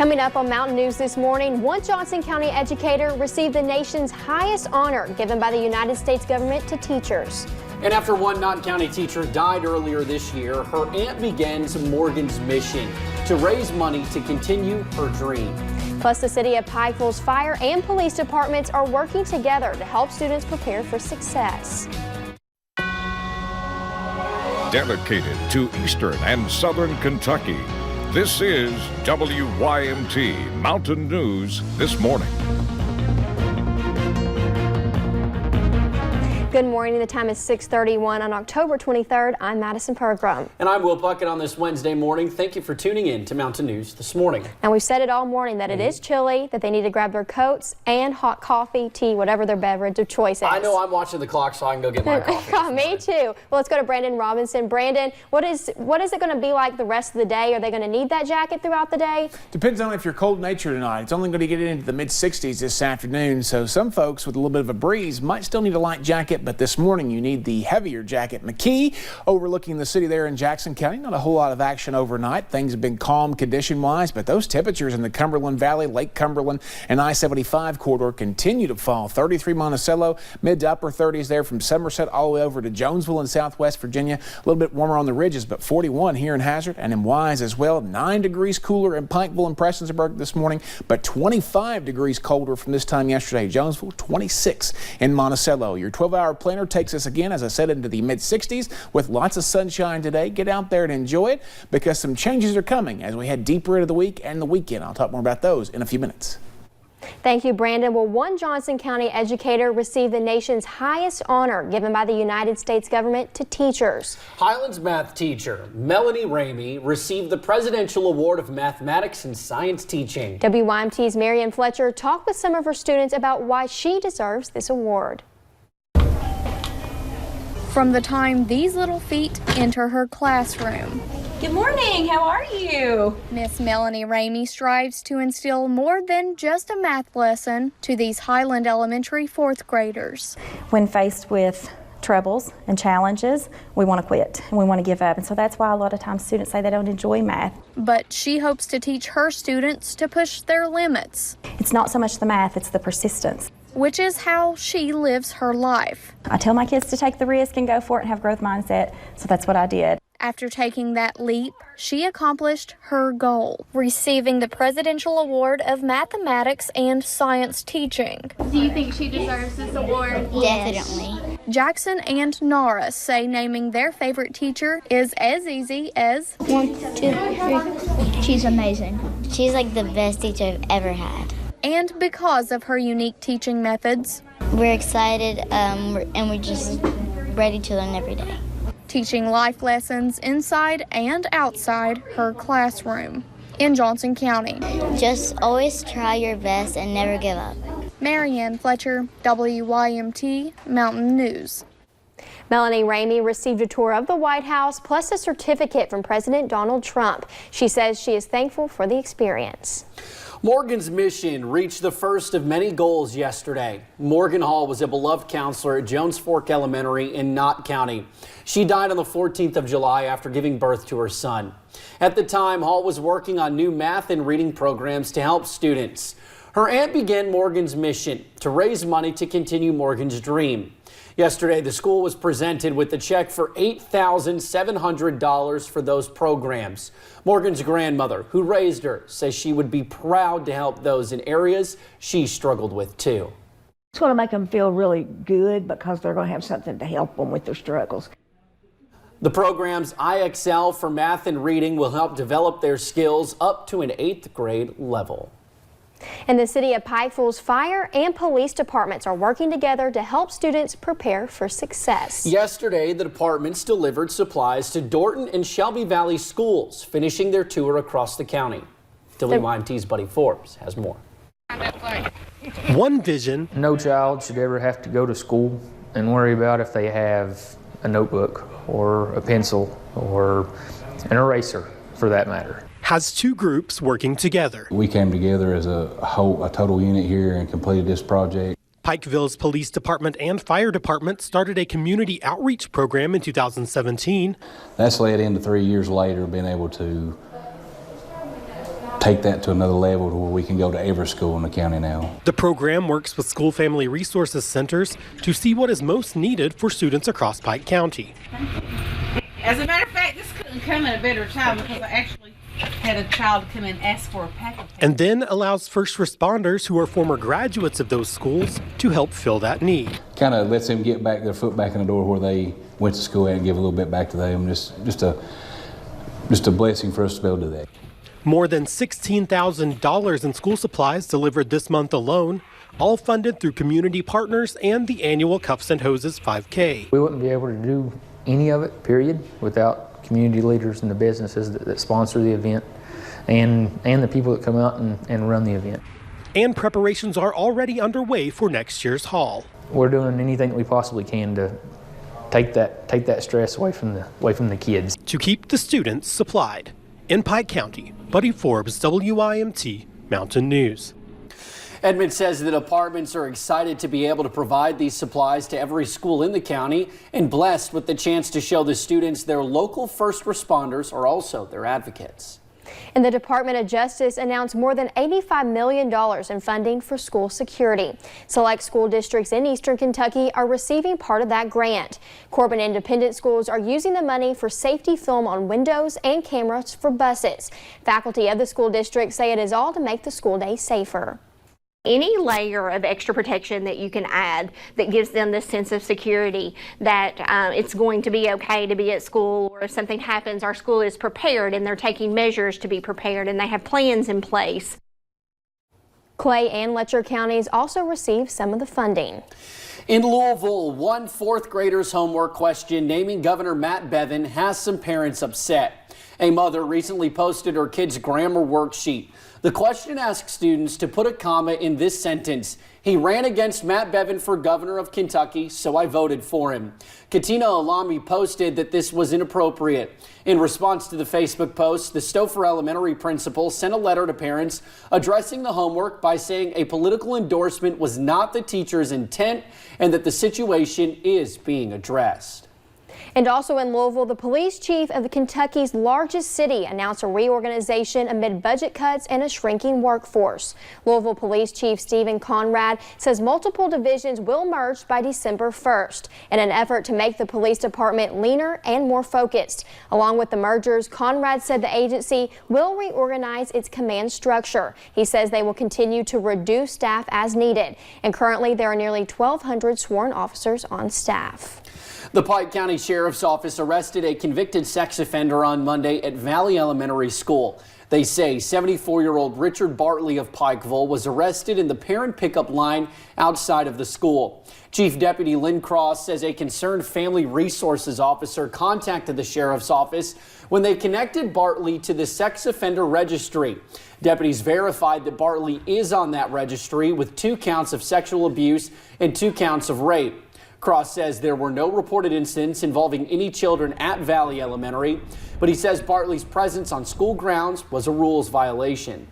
Coming up on Mountain News this morning, one Johnson County educator received the nation's highest honor given by the United States government to teachers. And after one Knox County teacher died earlier this year, her aunt begins Morgan's mission to raise money to continue her dream. Plus, the city of Pikeville's fire and police departments are working together to help students prepare for success. Dedicated to Eastern and Southern Kentucky, this is WYMT Mountain News This Morning. Good morning. The time is 6:31 on October 23rd. I'm Madison Pergram. And I'm Will Puckett on this Wednesday morning. Thank you for tuning in to Mountain News This Morning. And we've said it all morning that it is chilly, that they need to grab their coats and hot coffee, tea, whatever their beverage of choice is. I know I'm watching the clock, so I can go get my coffee. Me too. Well, let's go to Brandon Robinson. Brandon, what is it going to be like the rest of the day? Are they going to need that jacket throughout the day? Depends on if you're cold-natured or not. It's only going to get into the mid-60s this afternoon, so some folks with a little bit of a breeze might still need a light jacket, but this morning you need the heavier jacket. McKee, overlooking the city there in Jackson County, not a whole lot of action overnight. Things have been calm condition-wise, but those temperatures in the Cumberland Valley, Lake Cumberland, and I-75 corridor continue to fall. 33 Monticello, mid to upper 30s there from Somerset all the way over to Jonesville in Southwest Virginia. A little bit warmer on the ridges, but 41 here in Hazard and in Wise as well. 9 degrees cooler in Pikeville and Prestonsburg this morning, but 25 degrees colder from this time yesterday. Jonesville, 26 in Monticello. Your 12-hour planner takes us again, as I said, into the mid-60s with lots of sunshine today. Get out there and enjoy it because some changes are coming as we head deeper into the week and the weekend. I'll talk more about those in a few minutes. Thank you, Brandon. Well, one Johnson County educator received the nation's highest honor given by the United States government to teachers. Highlands math teacher Melanie Ramey received the Presidential Award of Mathematics and Science Teaching. WYMT's Marianne Fletcher talked with some of her students about why she deserves this award. From the time these little feet enter her classroom. Good morning, how are you? Miss Melanie Ramey strives to instill more than just a math lesson to these Highland Elementary 4th graders. When faced with troubles and challenges, we want to quit and we want to give up. And so that's why a lot of times students say they don't enjoy math. But she hopes to teach her students to push their limits. It's not so much the math, it's the persistence. Which is how she lives her life. I tell my kids to take the risk and go for it and have growth mindset, so that's what I did. After taking that leap, she accomplished her goal, receiving the Presidential Award of Mathematics and Science Teaching. Do you think she deserves this award? Definitely. Jackson and Nara say naming their favorite teacher is as easy as 1, 2, 3. She's amazing. She's like the best teacher I've ever had. And because of her unique teaching methods, we're excited and we're just ready to learn every day. Teaching life lessons inside and outside her classroom in Johnson County. Just always try your best and never give up. Marianne Fletcher, WYMT Mountain News. Melanie Ramey received a tour of the White House plus a certificate from President Donald Trump. She says she is thankful for the experience. Morgan's mission reached the first of many goals yesterday. Morgan Hall was a beloved counselor at Jones Fork Elementary in Knott County. She died on the 14th of July after giving birth to her son. At the time, Hall was working on new math and reading programs to help students. Her aunt began Morgan's mission to raise money to continue Morgan's dream. Yesterday, the school was presented with a check for $8,700 for those programs. Morgan's grandmother, who raised her, says she would be proud to help those in areas she struggled with too. It's going to make them feel really good because they're going to have something to help them with their struggles. The program's IXL for math and reading will help develop their skills up to an 8th grade level. And the city of Pikeville's fire and police departments are working together to help students prepare for success. Yesterday, the departments delivered supplies to Dorton and Shelby Valley schools, finishing their tour across the county. WYMT's Buddy Forbes has more. One vision. No child should ever have to go to school and worry about if they have a notebook or a pencil or an eraser, for that matter. Has two groups working together. We came together as a total unit here and completed this project. Pikeville's police department and fire department started a community outreach program in 2017. That's led into 3 years later being able to take that to another level to where we can go to every school in the county now. The program works with school family resources centers to see what is most needed for students across Pike County. As a matter of fact, this couldn't come at a better time because I actually had a child come in and ask for a packet. And then allows first responders who are former graduates of those schools to help fill that need. Kind of lets them get back their foot back in the door where they went to school and give a little bit back to them. Just a blessing for us to be able to do that. More than $16,000 in school supplies delivered this month alone, all funded through community partners and the annual Cuffs and Hoses 5K. We wouldn't be able to do any of it, period, without community leaders and the businesses that sponsor the event and the people that come out and run the event. And preparations are already underway for next year's haul. We're doing anything that we possibly can to take that stress away from the kids. To keep the students supplied. In Pike County, Buddy Forbes, WYMT Mountain News. Edmond says the departments are excited to be able to provide these supplies to every school in the county and blessed with the chance to show the students their local first responders are also their advocates. And the Department of Justice announced more than $85 million in funding for school security. Select school districts in Eastern Kentucky are receiving part of that grant. Corbin Independent Schools are using the money for safety film on windows and cameras for buses. Faculty of the school district say it is all to make the school day safer. Any layer of extra protection that you can add that gives them this sense of security that it's going to be okay to be at school, or if something happens, our school is prepared and they're taking measures to be prepared and they have plans in place. Clay and Letcher counties also received some of the funding. In Louisville, one fourth grader's homework question naming Governor Matt Bevin has some parents upset. A mother recently posted her kid's grammar worksheet. The question asks students to put a comma in this sentence. He ran against Matt Bevin for governor of Kentucky, so I voted for him. Katina Alami posted that this was inappropriate. In response to the Facebook post, the Stouffer Elementary principal sent a letter to parents addressing the homework by saying a political endorsement was not the teacher's intent and that the situation is being addressed. And also in Louisville, the police chief of Kentucky's largest city announced a reorganization amid budget cuts and a shrinking workforce. Louisville Police Chief Stephen Conrad says multiple divisions will merge by December 1st in an effort to make the police department leaner and more focused. Along with the mergers, Conrad said the agency will reorganize its command structure. He says they will continue to reduce staff as needed. And currently there are nearly 1,200 sworn officers on staff. The Pike County Sheriff's Office arrested a convicted sex offender on Monday at Valley Elementary School. They say 74-year-old Richard Bartley of Pikeville was arrested in the parent pickup line outside of the school. Chief Deputy Lynn Cross says a concerned family resources officer contacted the sheriff's office when they connected Bartley to the sex offender registry. Deputies verified that Bartley is on that registry with 2 counts of sexual abuse and 2 counts of rape. Cross says there were no reported incidents involving any children at Valley Elementary, but he says Bartley's presence on school grounds was a rules violation.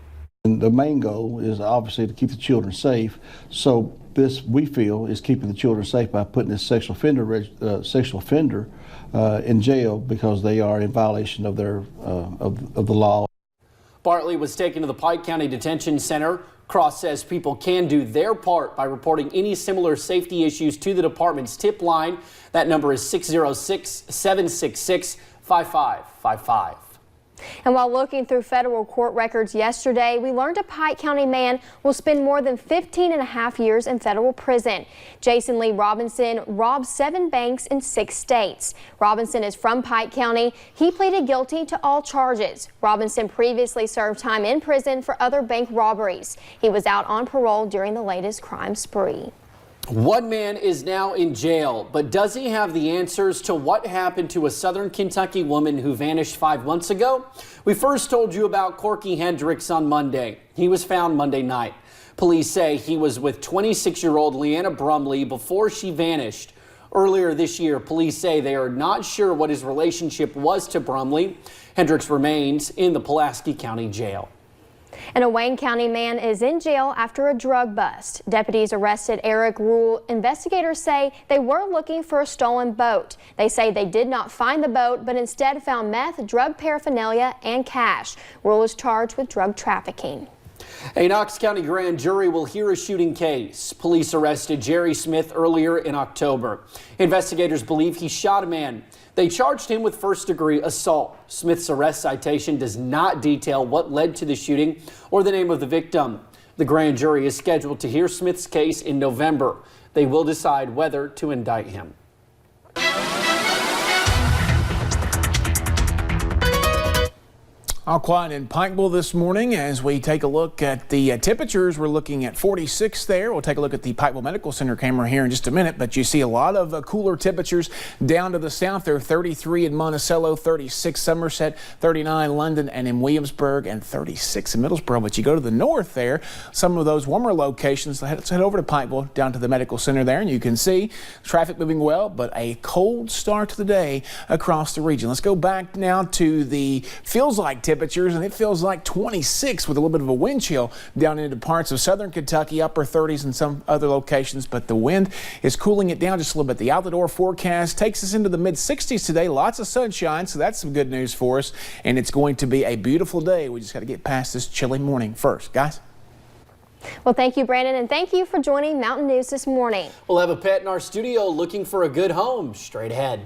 And the main goal is obviously to keep the children safe. So this, we feel, is keeping the children safe by putting this sexual offender in jail because they are in violation of their of the law. Bartley was taken to the Pike County Detention Center. Cross says people can do their part by reporting any similar safety issues to the department's tip line. That number is 606-766-5555. And while looking through federal court records yesterday, we learned a Pike County man will spend more than 15.5 years in federal prison. Jason Lee Robinson robbed 7 banks in 6 states. Robinson is from Pike County. He pleaded guilty to all charges. Robinson previously served time in prison for other bank robberies. He was out on parole during the latest crime spree. One man is now in jail, but does he have the answers to what happened to a Southern Kentucky woman who vanished 5 months ago? We first told you about Corky Hendricks on Monday. He was found Monday night. Police say he was with 26-year-old Leanna Brumley before she vanished. Earlier this year, police say they are not sure what his relationship was to Brumley. Hendricks remains in the Pulaski County Jail. And a Wayne County man is in jail after a drug bust. Deputies arrested Eric Rule. Investigators say they were looking for a stolen boat. They say they did not find the boat, but instead found meth, drug paraphernalia, and cash. Rule is charged with drug trafficking. A Knox County grand jury will hear a shooting case. Police arrested Jerry Smith earlier in October. Investigators believe he shot a man. They charged him with first-degree assault. Smith's arrest citation does not detail what led to the shooting or the name of the victim. The grand jury is scheduled to hear Smith's case in November. They will decide whether to indict him. All quiet in Pikeville this morning as we take a look at the temperatures. We're looking at 46 there. We'll take a look at the Pikeville Medical Center camera here in just a minute, but you see a lot of cooler temperatures down to the south there. 33 in Monticello, 36 Somerset, 39 London and in Williamsburg, and 36 in Middlesboro. But you go to the north there, some of those warmer locations. Let's head over to Pikeville, down to the medical center there, and you can see traffic moving well, but a cold start to the day across the region. Let's go back now to the feels like temperatures, and it feels like 26 with a little bit of a wind chill down into parts of southern Kentucky, upper 30s in some other locations, but the wind is cooling it down just a little bit. The out-the-door forecast takes us into the mid-60s today. Lots of sunshine, so that's some good news for us, and it's going to be a beautiful day. We just got to get past this chilly morning first. Guys? Well, thank you, Brandon, and thank you for joining Mountain News this morning. We'll have a pet in our studio looking for a good home straight ahead.